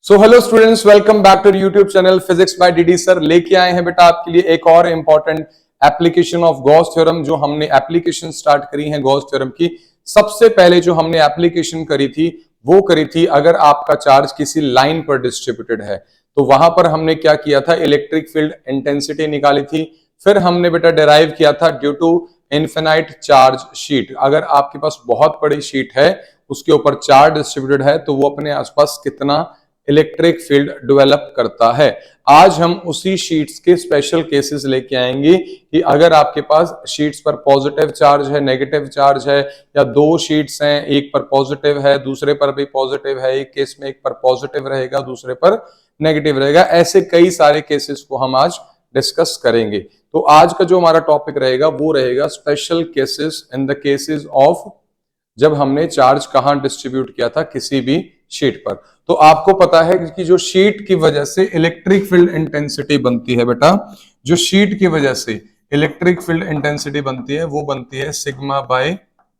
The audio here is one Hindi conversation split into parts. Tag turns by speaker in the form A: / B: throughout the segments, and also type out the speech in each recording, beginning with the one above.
A: So hello students, welcome back to YouTube channel physics by DD sir. लेके आए हैं बेटा आपके लिए एक और important application of Gauss theorem. जो हमने एप्लीकेशन स्टार्ट करी है गॉस थ्योरम की, सबसे पहले जो हमने एप्लीकेशन करी थी वो करी थी अगर आपका चार्ज किसी लाइन पर डिस्ट्रीब्यूटेड है तो वहां पर हमने क्या किया था, इलेक्ट्रिक फील्ड इंटेंसिटी निकाली थी। फिर हमने बेटा डिराइव किया था due to infinite charge sheet. अगर आपके पास बहुत बड़ी शीट है, उसके ऊपर चार्ज डिस्ट्रीब्यूटेड है, तो वो अपने आसपास कितना इलेक्ट्रिक फील्ड डेवलप करता है। आज हम उसी शीट्स के स्पेशल केसेस लेके आएंगे कि अगर आपके पास शीट्स पर पॉजिटिव चार्ज है, नेगेटिव चार्ज है, या दो शीट्स हैं, एक पर पॉजिटिव है दूसरे पर भी पॉजिटिव है, एक केस में एक पर पॉजिटिव रहेगा दूसरे पर नेगेटिव रहेगा, ऐसे कई सारे केसेस को हम आज डिस्कस करेंगे। तो आज का जो हमारा टॉपिक रहेगा वो रहेगा special cases in the cases of जब हमने चार्ज कहां डिस्ट्रीब्यूट किया था किसी भी शीट पर। तो आपको पता है कि जो शीट की वजह से इलेक्ट्रिक फील्ड इंटेंसिटी बनती है बेटा, जो शीट की वजह से इलेक्ट्रिक फील्ड इंटेंसिटी बनती है वो बनती है sigma by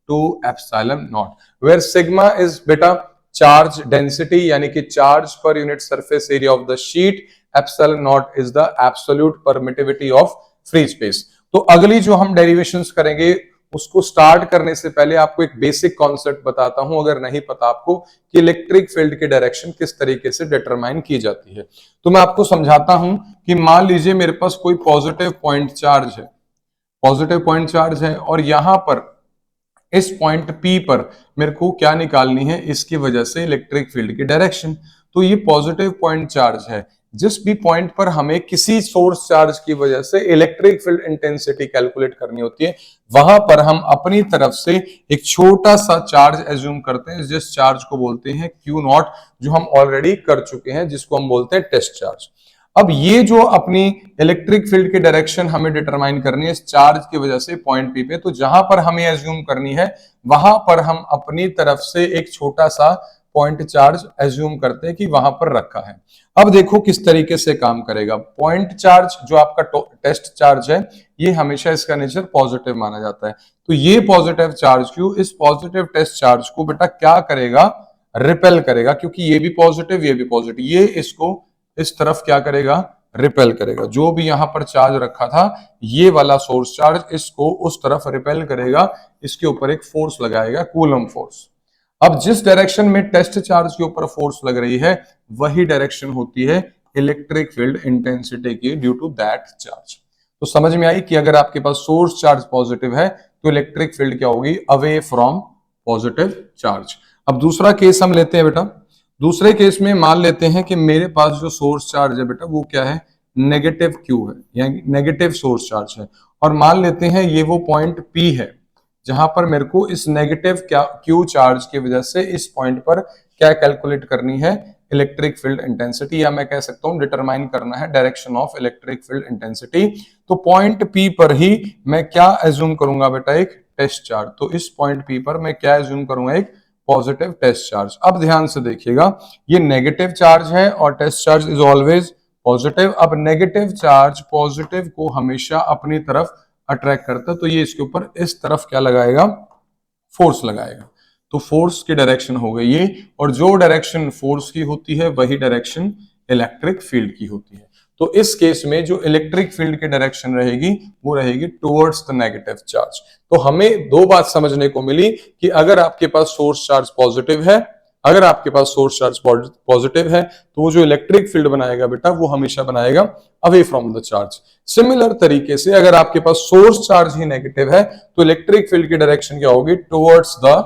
A: 2 epsilon naught, where sigma is बेटा चार्ज डेंसिटी यानी कि charge per unit surface area of the sheet, epsilon naught is the absolute permittivity of free space. तो अगली जो हम डेरिवेशंस करेंगे उसको स्टार्ट करने से पहले आपको एक बेसिक कॉन्सेप्ट बताता हूं, अगर नहीं पता आपको, कि इलेक्ट्रिक फील्ड की डायरेक्शन किस तरीके से डिटरमाइन की जाती है। तो मैं आपको समझाता हूं कि मान लीजिए मेरे पास कोई पॉजिटिव पॉइंट चार्ज है, पॉजिटिव पॉइंट चार्ज है, और यहां पर इस पॉइंट P पर मेरे को क्या निकालनी है, इसकी वजह से इलेक्ट्रिक फील्ड की डायरेक्शन। तो ये पॉजिटिव पॉइंट चार्ज है, जिस भी पॉइंट पर हमें किसी सोर्स चार्ज की वजह से इलेक्ट्रिक फील्ड इंटेंसिटी कैलकुलेट करनी होती है, वहां पर हम अपनी तरफ से एक छोटा सा चार्ज एज्यूम करते हैं, जिस चार्ज को बोलते हैं Q नॉट, जो हम ऑलरेडी कर चुके हैं, जिसको हम बोलते हैं टेस्ट चार्ज। अब ये जो अपनी इलेक्ट्रिक फील्ड की डायरेक्शन हमें डिटरमाइन करनी है इस चार्ज की वजह से पॉइंट P पे, तो जहां पर हमें एज्यूम करनी है वहां पर हम अपनी तरफ से एक छोटा सा पॉइंट चार्ज एज्यूम करते हैं कि वहां पर रखा है। अब देखो किस तरीके से काम करेगा। पॉइंट चार्ज जो आपका टेस्ट चार्ज है, ये हमेशा इसका नेचर पॉजिटिव माना जाता है। तो ये पॉजिटिव चार्ज Q इस पॉजिटिव टेस्ट चार्ज को बेटा क्या करेगा, रिपेल करेगा, क्योंकि ये भी पॉजिटिव ये भी पॉजिटिव, ये इसको इस तरफ क्या करेगा, रिपेल करेगा। जो भी यहां पर चार्ज रखा था ये वाला सोर्स चार्ज इसको उस तरफ रिपेल करेगा, इसके ऊपर एक फोर्स लगाएगा, कूलम फोर्स। अब जिस डायरेक्शन में टेस्ट चार्ज के ऊपर फोर्स लग रही है वही डायरेक्शन होती है इलेक्ट्रिक फील्ड इंटेंसिटी की ड्यू टू दैट चार्ज। तो समझ में आई कि अगर आपके पास सोर्स चार्ज पॉजिटिव है तो इलेक्ट्रिक फील्ड क्या होगी, अवे फ्रॉम पॉजिटिव चार्ज। अब दूसरा केस हम लेते हैं बेटा। दूसरे केस में मान लेते हैं कि मेरे पास जो सोर्स चार्ज है बेटा वो क्या है, नेगेटिव Q है, यानी नेगेटिव सोर्स चार्ज है, और मान लेते हैं ये वो पॉइंट P है जहां पर मेरे को इस नेगेटिव Q चार्ज की वजह से इस पॉइंट पर क्या कैलकुलेट करनी है, इलेक्ट्रिक फील्ड इंटेंसिटी, या मैं कह सकता हूं डिटरमाइन करना है direction of electric field intensity. तो पॉइंट P पर ही मैं क्या एज्यूम करूंगा बेटा, एक टेस्ट चार्ज। तो इस पॉइंट P पर मैं क्या एज्यूम करूंगा, एक पॉजिटिव टेस्ट चार्ज। अब ध्यान से देखिएगा, ये नेगेटिव चार्ज है और test charge is always positive. अब नेगेटिव चार्ज पॉजिटिव को हमेशा अपनी तरफ अट्रैक्ट करता है, तो ये इसके ऊपर इस तरफ क्या लगाएगा, फोर्स लगाएगा। तो फोर्स की डायरेक्शन हो गई ये, और जो डायरेक्शन फोर्स की होती है वही डायरेक्शन इलेक्ट्रिक फील्ड की होती है। तो इस केस में जो इलेक्ट्रिक फील्ड की डायरेक्शन रहेगी वो रहेगी टुवर्ड्स द नेगेटिव चार्ज। तो हमें दो बात समझने को मिली कि अगर आपके पास सोर्स चार्ज पॉजिटिव है, अगर आपके पास सोर्स चार्ज पॉजिटिव है तो वो जो इलेक्ट्रिक फील्ड बनाएगा बेटा वो हमेशा बनाएगा away from the charge. Similar तरीके से अगर आपके पास सोर्स चार्ज ही नेगेटिव है तो इलेक्ट्रिक फील्ड की डायरेक्शन क्या होगी, towards the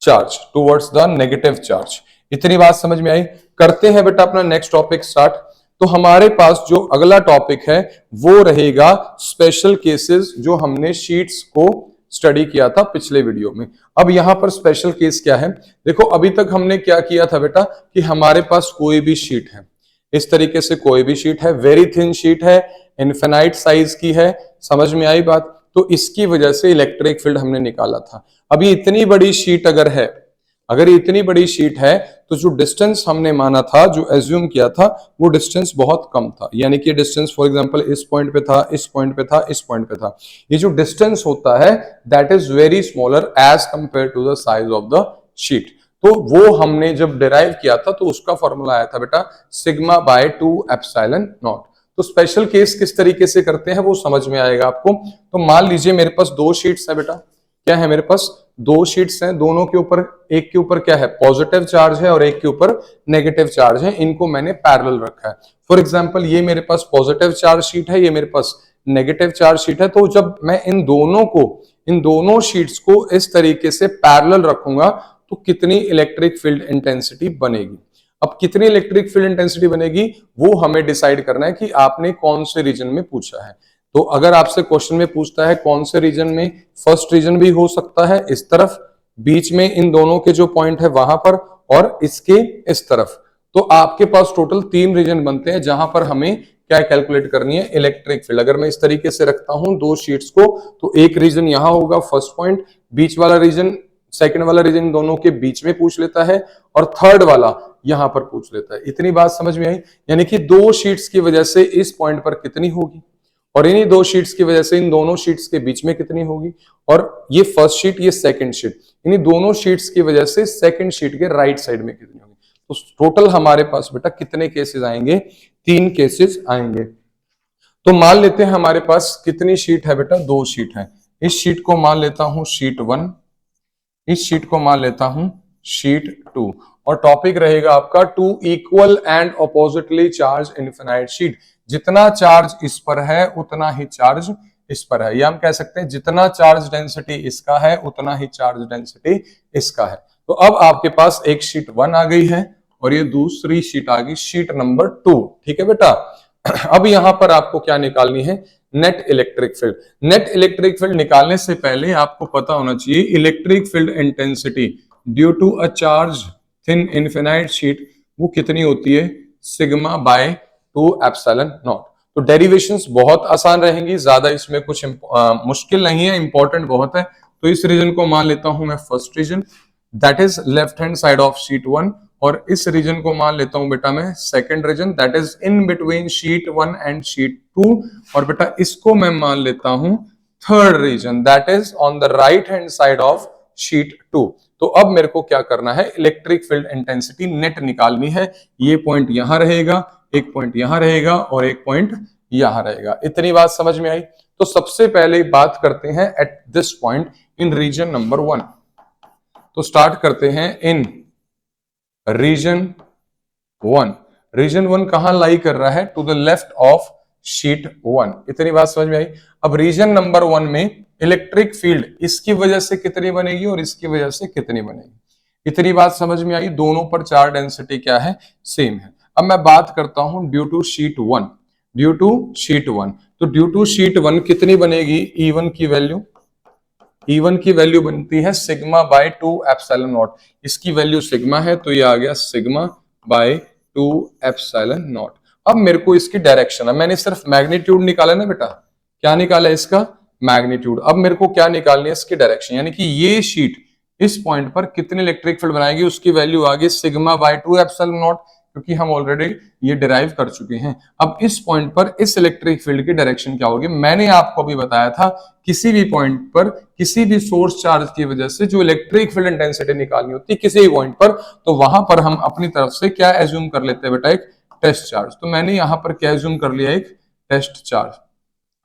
A: charge, towards the negative charge. इतनी बात समझ में आई। करते हैं बेटा अपना नेक्स्ट टॉपिक स्टार्ट। तो हमारे पास जो अगला टॉपिक है वो रहेगा स्पेशल केसेस, जो हमने शीट्स को स्टडी किया था पिछले वीडियो में। अब यहां पर स्पेशल केस क्या है, देखो अभी तक हमने क्या किया था बेटा कि हमारे पास कोई भी शीट है, इस तरीके से कोई भी शीट है, वेरी थिन शीट है, इनफिनाइट साइज की है, समझ में आई बात। तो इसकी वजह से इलेक्ट्रिक फील्ड हमने निकाला था। अभी इतनी बड़ी शीट अगर है, अगर ये इतनी बड़ी शीट है तो जो डिस्टेंस हमने माना था, जो एज्यूम किया था, वो डिस्टेंस बहुत कम था। यानी कि डिस्टेंस फॉर एग्जांपल इस पॉइंट पे था, इस पॉइंट पे था, इस पॉइंट पे था। ये जो डिस्टेंस होता है that is very smaller as compare to the size of the sheet. तो वो हमने जब डिराइव किया था तो उसका फॉर्मूला आया था बेटा सिग्मा बाय 2 एप्सिलॉन नॉट। तो स्पेशल केस किस तरीके से करते हैं वो समझ में आएगा आपको। तो मान लीजिए मेरे पास दो शीट्स है बेटा, क्या है मेरे पास दो शीट्स हैं, दोनों के ऊपर एक के ऊपर क्या है पॉजिटिव चार्ज है और एक के ऊपर नेगेटिव चार्ज है, इनको मैंने पैरेलल रखा है। फॉर एग्जांपल ये मेरे पास पॉजिटिव चार्ज शीट है, ये मेरे पास नेगेटिव चार्ज शीट है। तो जब मैं इन दोनों शीट्स को इस तरीके से पैरेलल रखूंगा तो कितनी इलेक्ट्रिक फील्ड इंटेंसिटी बनेगी। अब कितनी इलेक्ट्रिक फील्ड इंटेंसिटी बनेगी वो हमें डिसाइड करना है कि आपने कौन से रीजन में पूछा है। तो अगर आपसे क्वेश्चन में पूछता है कौन से रीजन में, फर्स्ट रीजन भी हो सकता है इस तरफ, बीच में इन दोनों के जो पॉइंट है वहां पर, और इसके इस तरफ। तो आपके पास टोटल 3 रीजन बनते हैं जहां पर हमें क्या कैलकुलेट करनी है इलेक्ट्रिक फील्ड। अगर मैं इस तरीके से रखता हूं दो शीट्स को, तो एक रीजन यहां होगा फर्स्ट पॉइंट, बीच वाला रीजन सेकंड वाला रीजन दोनों के बीच में पूछ लेता है, और थर्ड वाला यहां पर पूछ लेता है। इतनी बात समझ में आई? यानी कि दो शीट्स की वजह से इस पॉइंट पर कितनी होगी, और इन्हीं दो शीट्स की वजह से इन दोनों शीट्स के बीच में कितनी होगी, और ये फर्स्ट शीट ये सेकंड शीट, इन्हीं दोनों शीट्स की वजह से सेकंड शीट के राइट साइड में कितनी होगी। तो टोटल हमारे पास बेटा कितने केसेस आएंगे, 3 केसेस आएंगे। तो मान लेते हैं हमारे पास कितनी शीट है बेटा, 2 शीट है। इस शीट को मान लेता हूं शीट 1, इस शीट को मान लेता हूं शीट 2, और टॉपिक रहेगा आपका 2 equal and oppositely charge infinite sheet. जितना चार्ज इस पर है उतना ही चार्ज इस पर है, या हम कह सकते हैं जितना चार्ज डेंसिटी इसका है उतना ही चार्ज डेंसिटी इसका है। तो अब आपके पास एक शीट 1 आ गई है और ये दूसरी शीट आ गई शीट नंबर 2। ठीक है बेटा, अब यहां पर आपको क्या निकालनी है, net electric field. Net electric field निकालने से पहले आपको पता होना चाहिए electric field intensity due to a charge thin infinite sheet वो कितनी होती है, सिग्मा बाय 2 एप्सिलॉन नॉट। तो डेरिवेशंस बहुत आसान रहेंगी, ज्यादा इसमें कुछ मुश्किल नहीं है, इंपॉर्टेंट बहुत है। तो इस रीजन को मान लेता हूं मैं first region, that is left hand side of sheet 1, और इस रीजन को मान लेता हूं बेटा मैं second region, that is in between sheet 1 and sheet 2, और बेटा इसको मैं मान लेता हूं third region, that is on the right hand side of sheet 2। तो अब मेरे को क्या करना है, इलेक्ट्रिक फील्ड इंटेंसिटी नेट निकालनी है। ये पॉइंट यहां रहेगा, एक पॉइंट यहां रहेगा और एक पॉइंट यहां रहेगा। इतनी बात समझ में आई? तो सबसे पहले बात करते हैं at this point in region number 1। तो स्टार्ट करते हैं इन रीजन 1। रीजन 1 कहां लाई कर रहा है, to the left of sheet 1। इतनी बात समझ में आई? अब रीजन नंबर 1 में इलेक्ट्रिक फील्ड इसकी वजह से कितनी बनेगी और इसकी वजह से कितनी बनेगी, इतनी बात समझ में आई? दोनों पर चार्ज डेंसिटी क्या है, सेम है। अब मैं बात करता हूं due to sheet 1, due to sheet 1। तो ड्यू टू शीट 1 कितनी बनेगी, E1 की वैल्यू, E1 की वैल्यू बनती है सिग्मा बाय 2 एप्सिलॉन नॉट। इसकी वैल्यू सिग्मा है तो ये आ गया सिग्मा बाय 2 एप्सिलॉन नॉट। अब मेरे को इसकी डायरेक्शन, अब मैंने सिर्फ मैग्नीट्यूड निकाला ना बेटा, क्या निकाला इसका, मैग्नीट्यूड। अब मेरे को क्या निकालनी है, इसकी डायरेक्शन, यानी कि ये शीट इस पॉइंट पर कितनी इलेक्ट्रिक फील्ड बनाएगी, उसकी वैल्यू आ गई सिग्मा बाय 2 एप्सिलॉन नॉट, क्योंकि हम ऑलरेडी ये डिराइव कर चुके हैं। अब इस पॉइंट पर इस इलेक्ट्रिक फील्ड की डायरेक्शन क्या होगी, मैंने आपको भी बताया था किसी भी पॉइंट पर किसी भी सोर्स चार्ज की वजह से जो इलेक्ट्रिक फील्ड इंटेंसिटी निकालनी होती है किसी भी पॉइंट पर, तो वहां पर हम अपनी तरफ से क्या एज्यूम कर लेते हैं बेटा, एक टेस्ट चार्ज। तो मैंने यहां पर क्या एज्यूम कर लिया, एक टेस्ट चार्ज।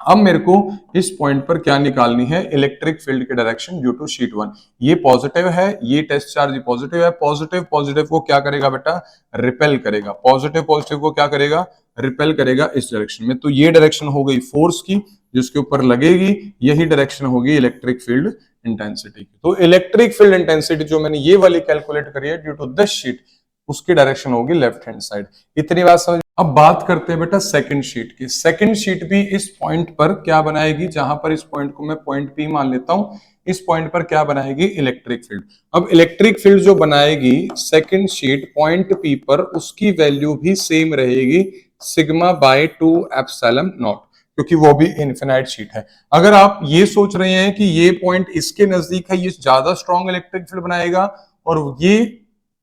A: अब मेरे को इस पॉइंट पर क्या निकालनी है, इलेक्ट्रिक फील्ड की डायरेक्शन ड्यू टू शीट 1। ये पॉजिटिव है, ये टेस्ट चार्ज पॉजिटिव है, पॉजिटिव पॉजिटिव को क्या करेगा बेटा, रिपेल करेगा, पॉजिटिव पॉजिटिव को क्या करेगा, रिपेल करेगा इस डायरेक्शन में। तो ये डायरेक्शन हो गई फोर्स की जिसके ऊपर लगेगी, यही डायरेक्शन होगी इलेक्ट्रिक फील्ड इंटेंसिटी की। तो इलेक्ट्रिक फील्ड इंटेंसिटी जो मैंने ये वाली कैलकुलेट करी है ड्यू टू दिस शीट, उसकी डायरेक्शन होगी लेफ्ट हैंड साइड। इतनी बात समझ। अब बात करते हैं बेटा सेकंड शीट की। सेकंड शीट भी इस पॉइंट पर क्या बनाएगी, जहां पर इस पॉइंट को मैं पॉइंट P मान लेता हूं, इस पॉइंट पर क्या बनाएगी, इलेक्ट्रिक फील्ड। अब इलेक्ट्रिक फील्ड जो बनाएगी सेकंड शीट पॉइंट P पर, उसकी वैल्यू भी सेम रहेगी सिग्मा बाय 2 एप्सिलॉन नॉट, क्योंकि वो भी इनफिनाइट शीट है। अगर आप ये सोच रहे हैं कि ये पॉइंट इसके नजदीक है, ये ज्यादा स्ट्रॉन्ग इलेक्ट्रिक फील्ड बनाएगा, और ये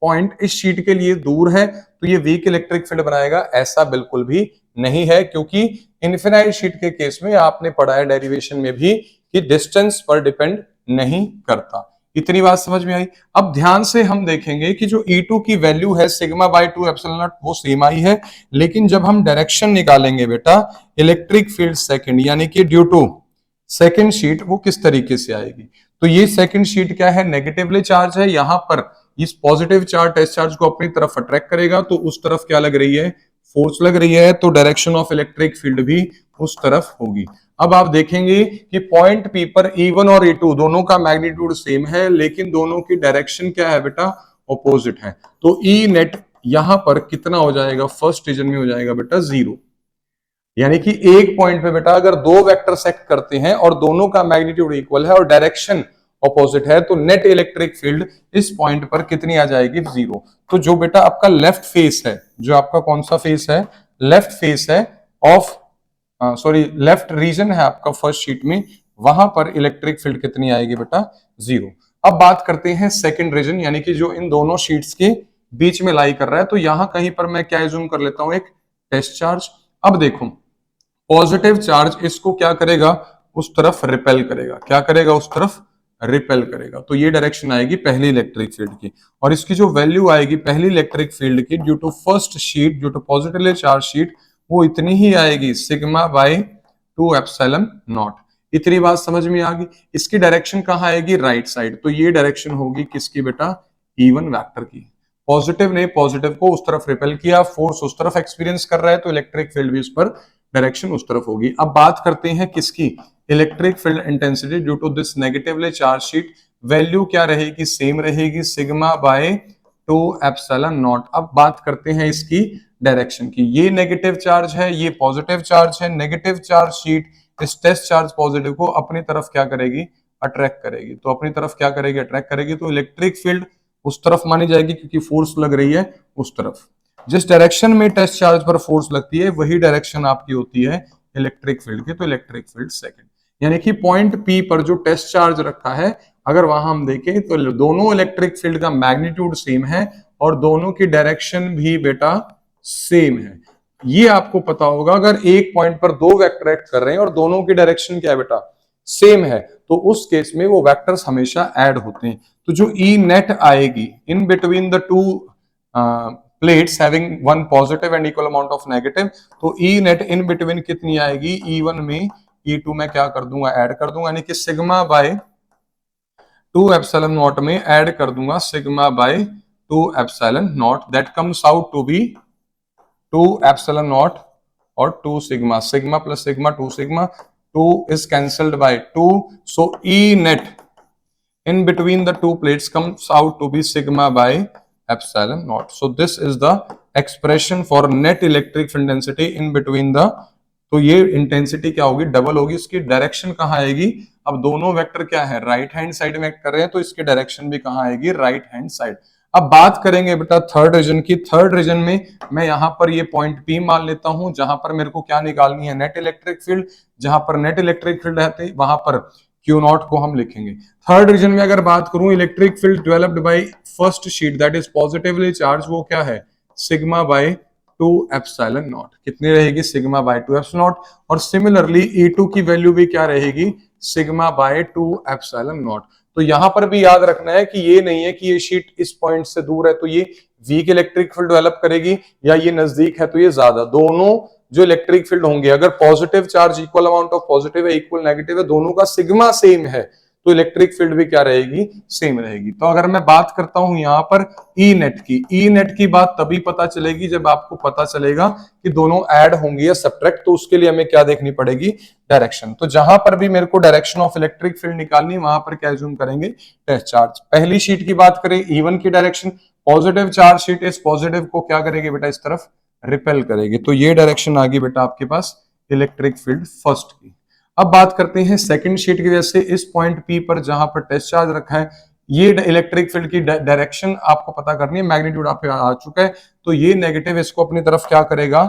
A: पॉइंट इस शीट के लिए दूर है तो ये वीक इलेक्ट्रिक फील्ड बनाएगा, ऐसा बिल्कुल भी नहीं है। क्योंकि इनफिनाइट शीट के केस में आपने पढ़ा है डेरिवेशन में भी कि डिस्टेंस पर डिपेंड नहीं करता। इतनी बात समझ में आई। अब ध्यान से हम देखेंगे कि जो E2 की वैल्यू है सिग्मा बाय 2 एप्सिलॉन नॉट वो सेम आई है, लेकिन जब हम डायरेक्शन निकालेंगे बेटा इलेक्ट्रिक फील्ड सेकंड यानी कि ड्यू टू सेकंड शीट वो किस तरीके से आएगी। तो ये सेकंड शीट क्या है, नेगेटिवली चार्ज है, यहां पर इस पॉजिटिव चार्ज टेस्ट चार्ज को अपनी तरफ अट्रैक्ट करेगा, तो उस तरफ क्या लग रही है, फोर्स लग रही है, तो डायरेक्शन ऑफ इलेक्ट्रिक फील्ड भी उस तरफ होगी। अब आप देखेंगे कि पॉइंट पी पर E1 और E2 दोनों का मैग्नीट्यूड सेम है, लेकिन दोनों की डायरेक्शन क्या है बेटा, ऑपोजिट है। तो ई नेट यहां पर कितना हो जाएगा, फर्स्ट रीजन में हो जाएगा बेटा 0। यानी कि एक पॉइंट पे बेटा अगर दो वेक्टर सेक्ट करते हैं और दोनों का मैग्नीट्यूड इक्वल है और डायरेक्शन ऑपोजिट है, तो नेट इलेक्ट्रिक फील्ड इस पॉइंट पर कितनी आ जाएगी, 0। तो जो बेटा आपका लेफ्ट फेस है, जो आपका कौन सा फेस है, लेफ्ट फेस है ऑफ लेफ्ट रीजन है आपका फर्स्ट शीट में, वहां पर इलेक्ट्रिक फील्ड कितनी आएगी बेटा, 0। अब बात करते हैं सेकंड रीजन, यानी कि जो इन दोनों शीट्स के बीच में लाई कर रहा है, तो यहां कहीं पर मैं क्या एज्यूम कर लेता हूं, एक टेस्ट चार्ज। अब देखो पॉजिटिव चार्ज इसको क्या करेगा, उस तरफ रिपेल करेगा, क्या करेगा, उस तरफ रिपेल करेगा, तो ये डायरेक्शन आएगी पहली इलेक्ट्रिक फील्ड की, और इसकी जो वैल्यू आएगी पहली इलेक्ट्रिक फील्ड की due to first sheet, due to positively charge sheet, वो इतनी ही आएगी सिग्मा बाय 2 एप्सिलॉन नॉट। इतनी बात समझ में आ गई। इसकी डायरेक्शन कहाँ आएगी, राइट साइड, तो ये डायरेक्शन होगी किसकी बेटा, E1 वेक्टर की। पॉजिटिव ने पॉजिटिव को उस तरफ रिपेल किया, फोर्स उस तरफ एक्सपीरियंस कर रहा है, तो इलेक्ट्रिक फील्ड भी उस पर डायरेक्शन उस तरफ होगी। अब बात करते हैं किसकी, electric field intensity due to this negatively charge sheet, value क्या रहेगी, सेम रहेगी सिग्मा बाय 2 एप्सिलॉन नॉट। अब बात करते हैं इसकी डायरेक्शन की, ये नेगेटिव चार्ज है, ये पॉजिटिव चार्ज है, नेगेटिव चार्ज शीट इस टेस्ट चार्ज पॉजिटिव को अपनी तरफ क्या करेगी, अट्रैक्ट करेगी, तो अपनी तरफ क्या करेगी, अट्रैक्ट करेगी, तो इलेक्ट्रिक फील्ड उस तरफ मानी जाएगी क्योंकि फोर्स लग रही है उस तरफ। जिस डायरेक्शन में टेस्ट चार्ज पर फोर्स लगती है वही डायरेक्शन आपकी होती है इलेक्ट्रिक फील्ड की, तो इलेक्ट्रिक फील्ड सेकंड। यानी कि पॉइंट पी पर जो टेस्ट चार्ज रखा है, अगर वहां हम देखें तो दोनों इलेक्ट्रिक फील्ड का मैग्नीट्यूड सेम है और दोनों की डायरेक्शन भी बेटा सेम है। ये आपको पता होगा, अगर एक पॉइंट पर दो वेक्टर एक्ट कर रहे हैं और दोनों की डायरेक्शन क्या है बेटा, सेम है, तो उस केस में वो वेक्टर्स हमेशा ऐड होते हैं। तो जो ई नेट आएगी इन between the to plates having one positive and equal amount of negative, तो ई नेट इन बिटवीन कितनी आएगी, E1 में E2 में क्या कर दूंगा, ऐड कर दूंगा, यानी कि सिग्मा बाय 2 एप्सिलॉन नॉट में ऐड कर दूंगा sigma by 2 epsilon naught, that comes out to be 2 epsilon naught और 2 sigma, sigma plus sigma 2 sigma, 2 is cancelled by 2, so E net in between the two plates comes out to be sigma by epsilon naught. So this is the expression for net electric field density in between the, तो ये इंटेंसिटी क्या होगी, डबल होगी। इसकी डायरेक्शन कहाँ आएगी, अब दोनों वेक्टर क्या है, राइट हैंड साइड में एक्ट कर रहे हैं, तो इसकी डायरेक्शन भी कहाँ आएगी, राइट हैंड साइड। अब बात करेंगे बेटा थर्ड रीजन की। थर्ड रीजन में मैं यहां पर ये पॉइंट P मान लेता हूं, जहां पर मेरे को क्या निकालनी है, नेट इलेक्ट्रिक फील्ड। जहां पर नेट इलेक्ट्रिक फील्ड रहते वहां पर Q नॉट को हम लिखेंगे। थर्ड रीजन में अगर बात करूं, electric field developed by first sheet that is positively charge, वो क्या है, सिग्मा बाय 2 एप्सिलॉन नॉट। कितनी रहेगी, सिग्मा बाय 2 एप्सिलॉन नॉट। और सिमिलरली E2 की वैल्यू भी क्या रहेगी, सिग्मा बाय 2 एप्सिलॉन नॉट। तो यहां पर भी याद रखना है कि ये नहीं है कि ये शीट इस पॉइंट से दूर है तो ये वीक इलेक्ट्रिक फील्ड डेवलप करेगी, या ये नजदीक है तो ये ज्यादा। दोनों जो इलेक्ट्रिक फील्ड होंगे, अगर positive charge equal amount of positive है, इक्वल नेगेटिव है, दोनों का सिग्मा सेम है, तो इलेक्ट्रिक फील्ड भी क्या रहेगी, सेम रहेगी। तो अगर मैं बात करता हूं यहां पर ई नेट की, ई नेट की बात तभी पता चलेगी जब आपको पता चलेगा कि दोनों ऐड होंगे या सब्ट्रैक्ट, तो उसके लिए हमें क्या देखनी पड़ेगी, डायरेक्शन। तो जहां पर भी मेरे को डायरेक्शन ऑफ इलेक्ट्रिक फील्ड निकालनी, वहां पर क्या जूम करेंगे, टेस्ट चार्ज। पहली शीट की बात करें, E1 की डायरेक्शन, पॉजिटिव चार्ज शीट इस पॉजिटिव को क्या करेगी बेटा, इस तरफ रिपेल करेगी, तो ये डायरेक्शन आ गई बेटा आपके पास इलेक्ट्रिक फील्ड फर्स्ट की। अब बात करते हैं सेकंड शीट की, जैसे इस पॉइंट P पर जहां पर टेस्ट चार्ज रखा है, ये इलेक्ट्रिक फील्ड की डायरेक्शन आपको पता करनी है, मैग्नीट्यूड आप आ चुका है, तो ये नेगेटिव इसको अपनी तरफ क्या करेगा,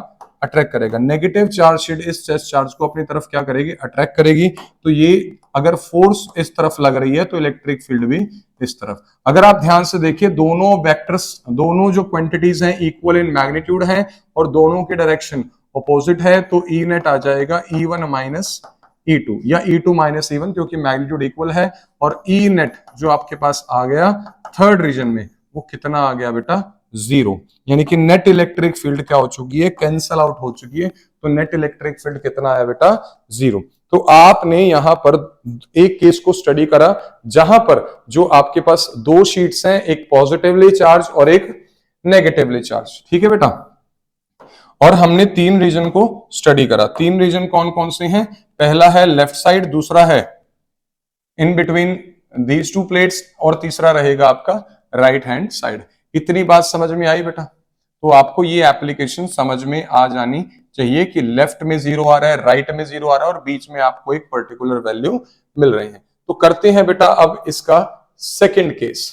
A: अट्रैक्ट करेगा। नेगेटिव चार्ज शीट इस टेस्ट चार्ज को अपनी तरफ क्या करेगी, अट्रैक्ट करेगी, तो ये अगर फोर्स इस तरफ लग रही है तो इलेक्ट्रिक फील्ड भी इस तरफ। अगर आप ध्यान से देखिए, दोनों वेक्टर्स, दोनों जो क्वांटिटीज हैं इक्वल इन मैग्नीट्यूड हैं और दोनों की डायरेक्शन अपोजिट है, तो ई नेट आ जाएगा E1 माइनस E2 या E2 माइनस E1 क्योंकि मैग्नीट्यूड इक्वल है, और ई नेट जो आपके पास आ गया थर्ड रीजन में वो कितना आ गया बेटा, 0। यानी कि नेट इलेक्ट्रिक फील्ड क्या हो चुकी है, कैंसल आउट हो चुकी है। तो नेट इलेक्ट्रिक फील्ड कितना आया बेटा, 0। तो आपने यहां पर एक केस को स्टडी करा जहां पर जो आपके पास दो शीट्स हैं, एक पॉजिटिवली चार्ज और एक नेगेटिवली चार्ज, ठीक है बेटा। और हमने तीन रीजन को स्टडी करा। तीन रीजन कौन कौन से हैं, पहला है लेफ्ट साइड, दूसरा है in between these two plates, और तीसरा रहेगा आपका राइट हैंड साइड। इतनी बात समझ में आई बेटा। तो आपको ये एप्लीकेशन समझ में आ जानी चाहिए कि लेफ्ट में 0 आ रहा है, राइट में 0 आ रहा है, और बीच में आपको एक पर्टिकुलर वैल्यू मिल रही है। तो करते हैं बेटा अब इसका सेकंड केस।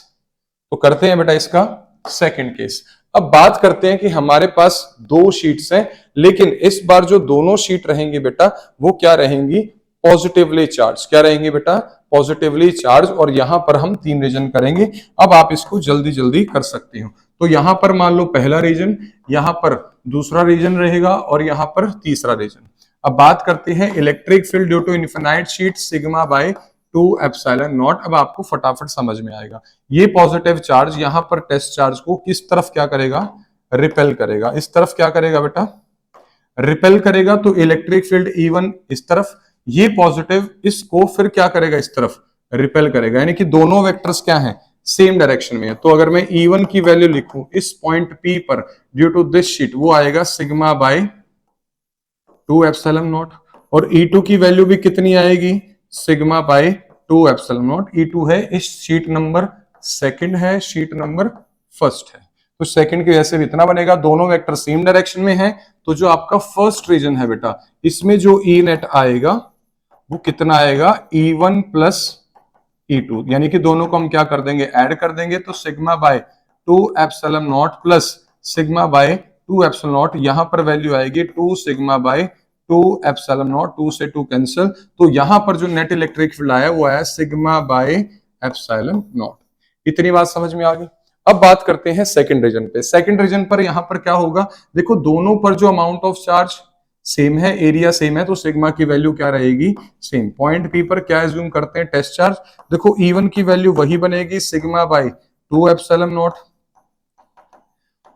A: तो करते हैं बेटा इसका सेकंड केस। अब बात करते हैं कि हमारे पास दो शीट्स हैं, लेकिन इस बार जो दोनों शीट रहेंगी बेटा वो क्या रहेंगी, पॉजिटिवली चार्ज। क्या रहेंगी बेटा, पॉजिटिवली चार्ज। और यहां पर हम तीन रीजन करेंगे। अब आप इसको जल्दी जल्दी कर सकते हो। तो यहां पर मान लो पहला रीजन, यहां पर दूसरा रीजन रहेगा, और यहां पर तीसरा रीजन। अब बात करते हैं electric field due to infinite sheet sigma by 2 epsilon naught. अब आपको फटाफट समझ में आएगा। ये पॉजिटिव चार्ज यहां पर टेस्ट चार्ज को किस तरफ क्या करेगा, रिपेल करेगा। इस तरफ क्या करेगा बेटा, रिपेल करेगा। तो इलेक्ट्रिक फील्ड E1 इस तरफ, ये पॉजिटिव इसको फिर क्या करेगा, इस तरफ रिपेल करेगा। यानी कि दोनों वेक्टर्स क्या हैं, सेम डायरेक्शन में है। तो अगर मैं E1 की वैल्यू लिखूं इस पॉइंट P पर ड्यू टू दिस शीट, वो आएगा सिग्मा बाय 2 एप्सिलॉन नॉट। और E2 की वैल्यू भी कितनी आएगी, sigma by 2 epsilon not. E2 है इस शीट नंबर सेकंड है, शीट नंबर फर्स्ट है। तो सेकंड की वजह से भी इतना बनेगा, दोनों वेक्टर सेम डायरेक्शन में है। तो जो आपका फर्स्ट रीजन है बेटा, इसमें जो ई नेट आएगा वो कितना आएगा, E1 प्लस E2। यानी कि दोनों को हम क्या कर देंगे, ऐड कर देंगे। तो sigma by 2 epsilon naught plus sigma by 2 epsilon not, यहां पर वैल्यू आएगी 2 सिग्मा बाय 2 एप्सिलॉन नॉट, 2 से 2 कैंसिल। तो यहां पर जो नेट इलेक्ट्रिक फील्ड आया वो आया सिग्मा बाय एप्सिलॉन नॉट। इतनी बात समझ में आ गई। अब बात करते हैं सेकंड रीजन पे। सेकंड रीजन पर यहां पर क्या होगा, देखो दोनों पर जो अमाउंट ऑफ चार्ज सेम है, एरिया सेम है, तो सिग्मा की वैल्यू क्या रहेगी, सेम। पॉइंट पी पर क्या एज्यूम करते हैं, टेस्ट चार्ज। देखो E1 की वैल्यू वही बनेगी सिग्मा बाय 2 एप्सिलॉन नॉट,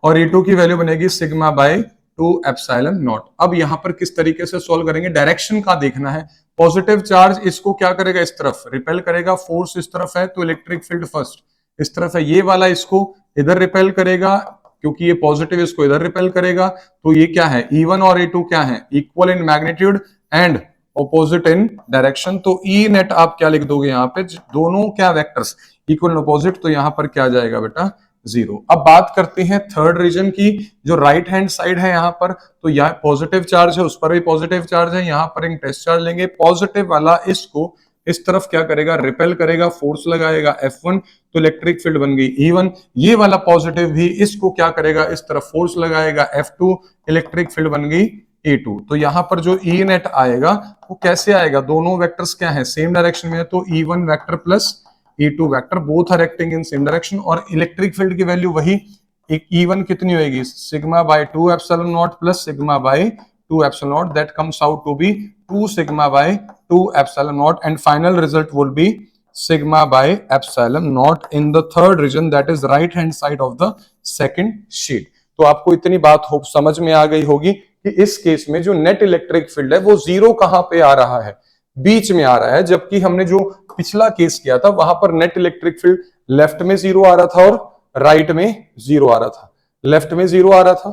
A: और E2 की वैल्यू बनेगी सिग्मा बाय 2 एप्सिलॉन नॉट। अब यहां पर किस तरीके से सॉल्व करेंगे, डायरेक्शन का देखना है। पॉजिटिव चार्ज इसको क्या करेगा, इस तरफ रिपेल करेगा। फोर्स इस तरफ है तो इलेक्ट्रिक फील्ड फर्स्ट इस तरफ है। ये वाला इसको इधर रिपेल करेगा क्योंकि ये पॉजिटिव, इसको इधर रिपेल करेगा। तो ये क्या है, E1 और E2 क्या है, equal in magnitude and opposite in direction. तो ई नेट आप क्या लिख दोगे यहाँ पे, दोनों क्या वेक्टर्स इक्वल इन ऑपोजिट, तो यहाँ पर क्या आ जाएगा बेटा, 0। अब बात करते हैं थर्ड रीजन की। जो राइट हैंड साइड है यहाँ पर, तो यहाँ पॉजिटिव चार्ज है, उस पर भी पॉजिटिव चार्ज है। यहाँ पर एक टेस्ट चार्ज लेंगे, पॉजिटिव वाला इसको इस तरफ क्या करेगा, रिपेल करेगा, फोर्स लगाएगा F1, तो इलेक्ट्रिक फील्ड बन गई E1। ये वाला पॉजिटिव भी इसको क्या करेगा, इस तरफ फोर्स लगाएगा F2, इलेक्ट्रिक फील्ड बन गई E2। तो यहां पर जो E नेट आएगा वो कैसे आएगा, दोनों वेक्टर्स क्या है, सेम डायरेक्शन में है। तो E1 vector plus E2 vector both are acting in same direction. और इलेक्ट्रिक फील्ड की वैल्यू वही, E1 कितनी होगी, sigma by 2 epsilon naught plus sigma by 2 epsilon naught, that comes out to be 2 sigma by 2 epsilon naught, and final result will be sigma by epsilon naught in the third region, that is right hand side of the second sheet। तो आपको इतनी बात होप समझ में आ गई होगी कि इस केस में जो नेट इलेक्ट्रिक फील्ड है वो 0 कहां पे आ रहा है, बीच में आ रहा है। जबकि हमने जो पिछला केस किया था वहां पर नेट इलेक्ट्रिक फील्ड लेफ्ट में 0 आ रहा था और राइट में 0 आ रहा था। लेफ्ट में 0 आ रहा था,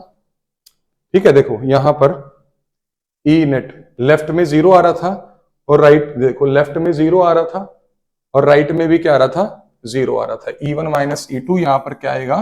A: ठीक है। देखो यहां पर E नेट लेफ्ट में 0 आ रहा था, और राइट देखो लेफ्ट में 0 आ रहा था और राइट में भी क्या आ रहा था, 0 आ रहा था। E1 माइनस E2 यहां पर क्या आएगा,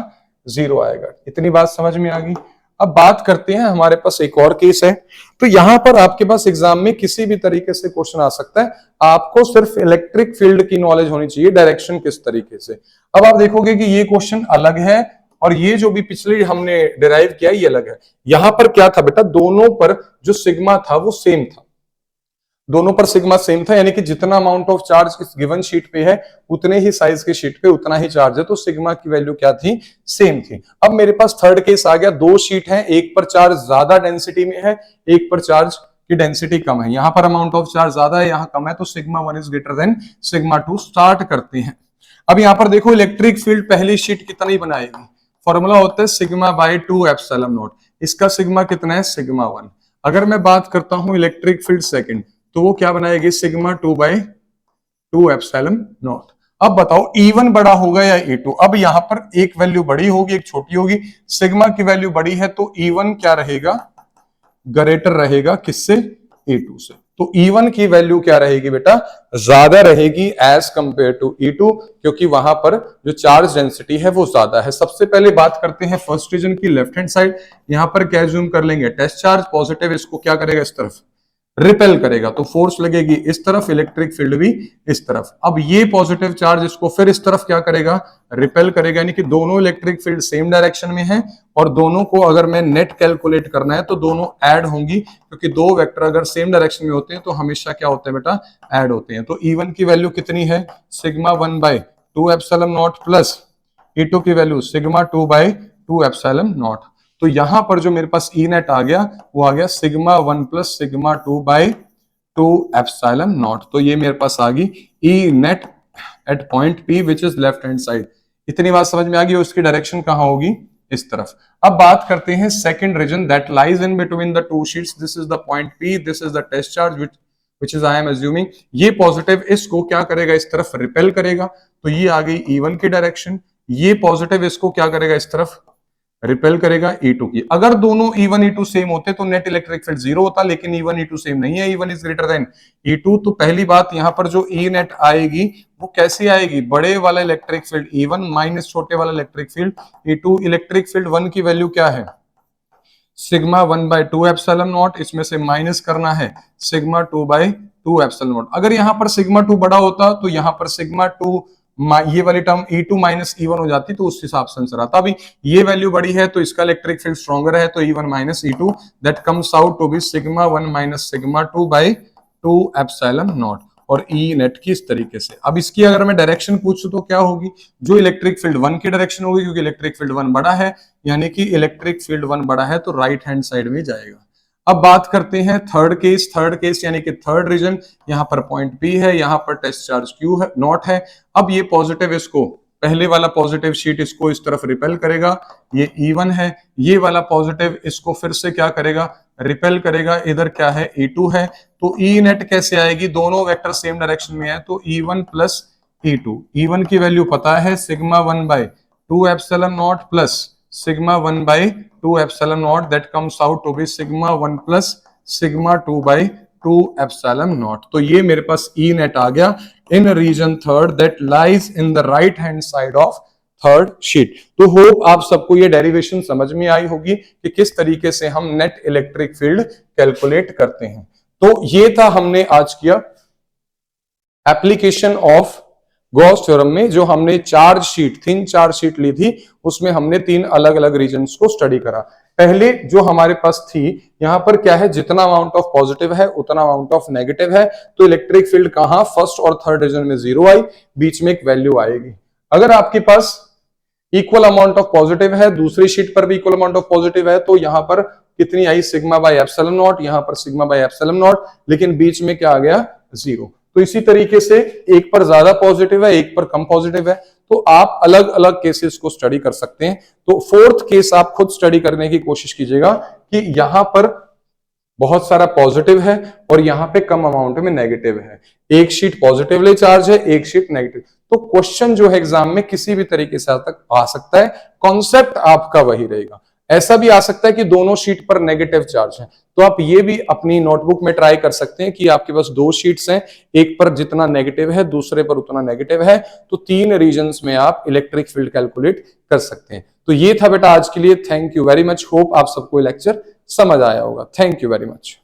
A: 0 आएगा। इतनी बात समझ में आ गई। अब बात करते हैं, हमारे पास एक और केस है। तो यहां पर आपके पास एग्जाम में किसी भी तरीके से क्वेश्चन आ सकता है, आपको सिर्फ इलेक्ट्रिक फील्ड की नॉलेज होनी चाहिए, डायरेक्शन किस तरीके से। अब आप देखोगे कि ये क्वेश्चन अलग है और ये जो भी पिछले हमने डिराइव किया ये अलग है। यहां पर क्या था बेटा, दोनों पर जो सिग्मा था वो सेम था, दोनों पर सिग्मा सेम था। यानी कि जितना अमाउंट ऑफ चार्ज इस गिवन शीट पे है उतने ही साइज की शीट पे उतना ही चार्ज है, तो सिग्मा की वैल्यू क्या थी, सेम थी। अब मेरे पास थर्ड केस आ गया, दो शीट है, एक पर चार्ज ज्यादा डेंसिटी में है, एक पर चार्ज कि डेंसिटी कम है, यहाँ पर अमाउंट ऑफ चार्ज ज्यादा है, यहाँ कम है, तो sigma 1 is greater than sigma 2 start करते हैं। अब यहाँ पर देखो इलेक्ट्रिक फील्ड पहली शीट कितनी बनाएगी, फॉर्मूला होता है सिग्मा बाय 2 एप्सिलॉन नॉट, इसका सिग्मा कितना है सिग्मा 1। अगर मैं बात करता हूं इलेक्ट्रिक फील्ड सेकंड तो वो क्या बनाएगी सिग्मा 2 बाय 2 एप्सिलॉन नॉट। अब बताओ E1 बड़ा होगा या E2, अब यहां पर एक वैल्यू बड़ी होगी एक छोटी होगी, सिग्मा की वैल्यू बड़ी है तो E1 क्या रहेगा ग्रेटर रहेगा किससे E2 से, तो E1 की वैल्यू क्या रहेगी बेटा ज्यादा रहेगी एज कंपेयर टू E2, क्योंकि वहां पर जो चार्ज डेंसिटी है वो ज्यादा है। सबसे पहले बात करते हैं फर्स्ट रीजन की, लेफ्ट हैंड साइड, यहां पर क्या ज्यूम कर लेंगे टेस्ट चार्ज पॉजिटिव, इसको क्या करेगा इस तरफ रिपेल करेगा, तो फोर्स लगेगी इस तरफ, इलेक्ट्रिक फील्ड भी इस तरफ। अब ये पॉजिटिव चार्ज इसको फिर इस तरफ क्या करेगा रिपेल करेगा, यानी कि दोनों इलेक्ट्रिक फील्ड सेम डायरेक्शन में है और दोनों को अगर मैं नेट कैलकुलेट करना है तो दोनों ऐड होंगी, क्योंकि दो वेक्टर अगर सेम डायरेक्शन में होते हैं तो हमेशा क्या होते हैं बेटा ऐड होते हैं। तो E1 की वैल्यू कितनी है sigma 1 by 2 epsilon naught plus E2 की value sigma 2 by 2 epsilon naught. तो यहां पर जो मेरे पास E नेट आ गया वो आ गया sigma 1 plus sigma 2 by 2 epsilon naught. तो ये मेरे पास आ गई E net at point P which is left hand side. इतनी बात समझ में आ गई, उसकी डायरेक्शन कहां होगी इस तरफ। अब बात करते हैं second region that lies in between the two sheets, this is the point P, this is the test charge which is I am assuming, ये पॉजिटिव इसको क्या करेगा इस तरफ रिपेल करेगा, तो ये आ गई E1 की डायरेक्शन, ये पॉजिटिव इसको क्या करेगा इस तरफ रिपेल करेगा E2 की। अगर दोनों E1 E2 सेम होते तो नेट इलेक्ट्रिक फील्ड जीरो होता, लेकिन E1 E2 सेम नहीं है, E1 is greater than E2, तो पहली बात यहां पर जो E नेट आएगी वो कैसी आएगी, बड़े वाला इलेक्ट्रिक फील्ड E1 माइनस छोटे वाला electric field E2। Electric field 1 की वैल्यू क्या है सिग्मा 1 बाय 2 एप्सिलॉन नॉट, इसमें से माइनस करना है सिग्मा 2 बाय 2 एप्सिलॉन नॉट। अगर यहां पर सिग्मा 2 बड़ा होता तो यहां पर सिग्मा 2 ये वाली टर्म E2 माइनस E1 हो जाती, तो उस हिसाब से आंसर आता। अभी ये वैल्यू बड़ी है तो इसका इलेक्ट्रिक फील्ड स्ट्रॉन्गर है, तो E1 minus E2 that comes out to be sigma 1 minus sigma 2 by 2 epsilon naught, और E नेट की इस तरीके से। अब इसकी अगर मैं डायरेक्शन पूछूं तो क्या होगी, जो इलेक्ट्रिक फील्ड 1 की डायरेक्शन होगी, क्योंकि इलेक्ट्रिक फील्ड 1 बड़ा है, यानी कि इलेक्ट्रिक फील्ड 1 बड़ा है तो राइट हैंड साइड में जाएगा। अब बात करते हैं थर्ड केस यानी कि थर्ड रीजन, यहां पर पॉइंट P है, यहां पर टेस्ट चार्ज Q है नॉट है। अब ये पॉजिटिव इसको पहले वाला पॉजिटिव शीट इसको इस तरफ रिपेल करेगा, ये E1 है, ये वाला पॉजिटिव इसको फिर से क्या करेगा रिपेल करेगा, इधर क्या है E2 है, तो E नेट कैसे आएगी, दोनों वेक्टर सेम डायरेक्शन में है तो E1 प्लस E2। E1 की वैल्यू पता है sigma 1 by 2 epsilon naught plus sigma 1 by 2 epsilon naught, that comes out to be sigma 1 plus sigma 2 by 2 epsilon naught. तो ये मेरे पास E नेट आ गया in region third that lies in the right hand side of third sheet. तो होप आप सबको ये डेरिवेशन समझ में आई होगी कि किस तरीके से हम नेट इलेक्ट्रिक फील्ड कैलकुलेट करते हैं। तो ये था हमने आज किया एप्लीकेशन ऑफ गॉस थ्योरम में, जो हमने तीन चार्ज शीट ली थी, उसमें हमने तीन अलग अलग रीजन्स को स्टडी करा। पहले जो हमारे पास थी, यहां पर क्या है, जितना अमाउंट ऑफ पॉजिटिव है उतना अमाउंट ऑफ नेगेटिव है, तो इलेक्ट्रिक फील्ड कहां फर्स्ट और थर्ड रीजन में जीरो आई, बीच में एक वैल्यू आएगी। अगर आपके पास इक्वल अमाउंट ऑफ पॉजिटिव है, दूसरी शीट पर भी इक्वल अमाउंट ऑफ पॉजिटिव है, तो यहां पर कितनी आई सिग्मा बाय एप्सिलॉन नॉट, यहां पर सिग्मा बाय एप्सिलॉन नॉट, लेकिन बीच में क्या आ गया जीरो। तो इसी तरीके से एक पर ज्यादा पॉजिटिव है एक पर कम पॉजिटिव है, तो आप अलग अलग केसेस को स्टडी कर सकते हैं। तो फोर्थ केस आप खुद स्टडी करने की कोशिश कीजिएगा कि यहां पर बहुत सारा पॉजिटिव है और यहां पे कम अमाउंट में नेगेटिव है, एक शीट पॉजिटिवली चार्ज है एक शीट नेगेटिव। तो क्वेश्चन जो है एग्जाम में किसी भी तरीके से आ सकता है, कॉन्सेप्ट आपका वही रहेगा। ऐसा भी आ सकता है कि दोनों शीट पर नेगेटिव चार्ज है, तो आप ये भी अपनी नोटबुक में ट्राई कर सकते हैं कि आपके पास दो शीट्स हैं, एक पर जितना नेगेटिव है दूसरे पर उतना नेगेटिव है, तो तीन रीजन्स में आप इलेक्ट्रिक फील्ड कैलकुलेट कर सकते हैं। तो ये था बेटा आज के लिए, thank you very much, hope आप सबको लेक्चर समझ आया होगा। Thank you very much.